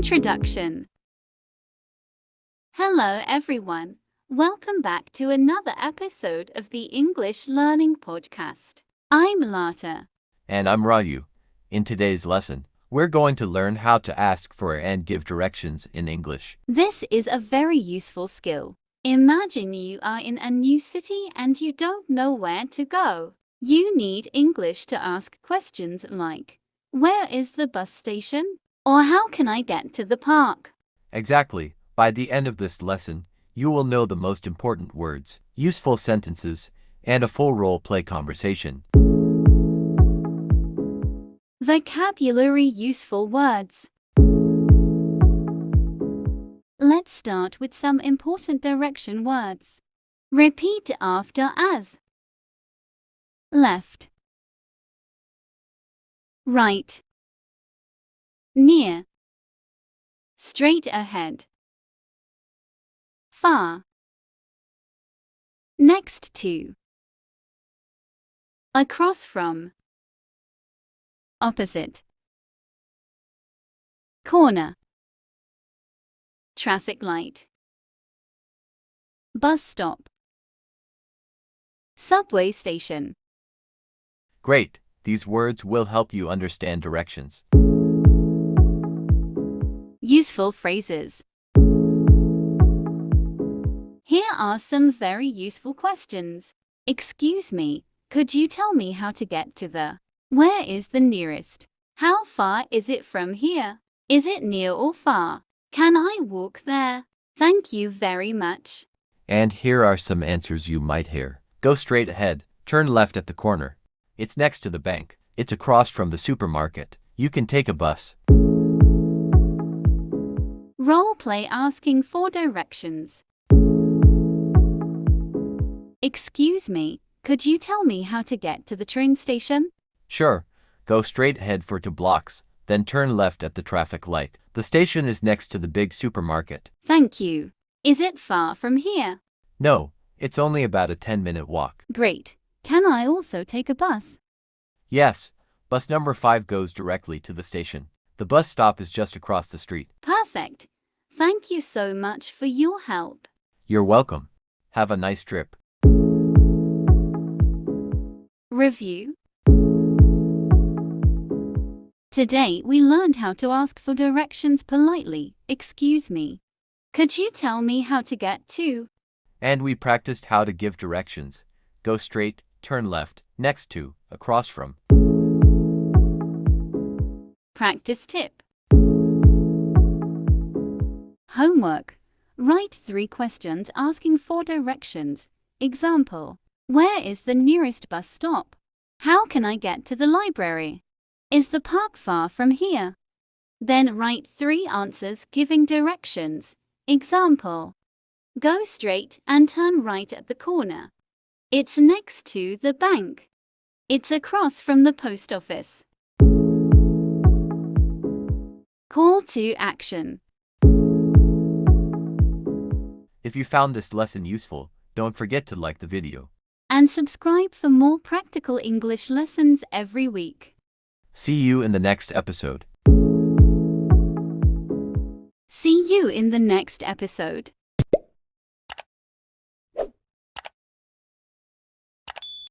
Introduction. Hello everyone. Welcome back to another episode of the English Learning Podcast. I'm Lata. And I'm Raju. In today's lesson, we're going to learn how to ask for and give directions in English. This is a very useful skill. Imagine you are in a new city and you don't know where to go. You need English to ask questions like, "Where is the bus station?" Or "How can I get to the park?" Exactly. By the end of this lesson, you will know the most important words, useful sentences, and a full role-play conversation. Vocabulary useful words. Let's start with some important direction words. Repeat after as. Left, right, near, straight ahead, far, next to, across from, opposite, corner, traffic light, bus stop, subway station. Great! These words will help you understand directions. Useful phrases. Here are some very useful questions. Excuse me, could you tell me how to get to the? Where is the nearest? How far is it from here? Is it near or far? Can I walk there? Thank you very much. And here are some answers you might hear. Go straight ahead. Turn left at the corner. It's next to the bank. It's across from the supermarket. You can take a bus. Role play asking for directions. Excuse me, could you tell me how to get to the train station? Sure. Go straight ahead for 2 blocks, then turn left at the traffic light. The station is next to the big supermarket. Thank you. Is it far from here? No, it's only about a 10-minute walk. Great. Can I also take a bus? Yes, bus number 5 goes directly to the station. The bus stop is just across the street. Perfect. Thank you so much for your help. You're welcome. Have a nice trip. Review. Today we learned how to ask for directions politely. Excuse me. Could you tell me how to get to? And we practiced how to give directions. Go straight, turn left, next to, across from. Practice tip. Homework. Write 3 questions asking for directions. Example. Where is the nearest bus stop? How can I get to the library? Is the park far from here? Then write 3 answers giving directions. Example. Go straight and turn right at the corner. It's next to the bank. It's across from the post office. Call to action. If you found this lesson useful, don't forget to like the video. And subscribe for more practical English lessons every week. See you in the next episode. See you in the next episode.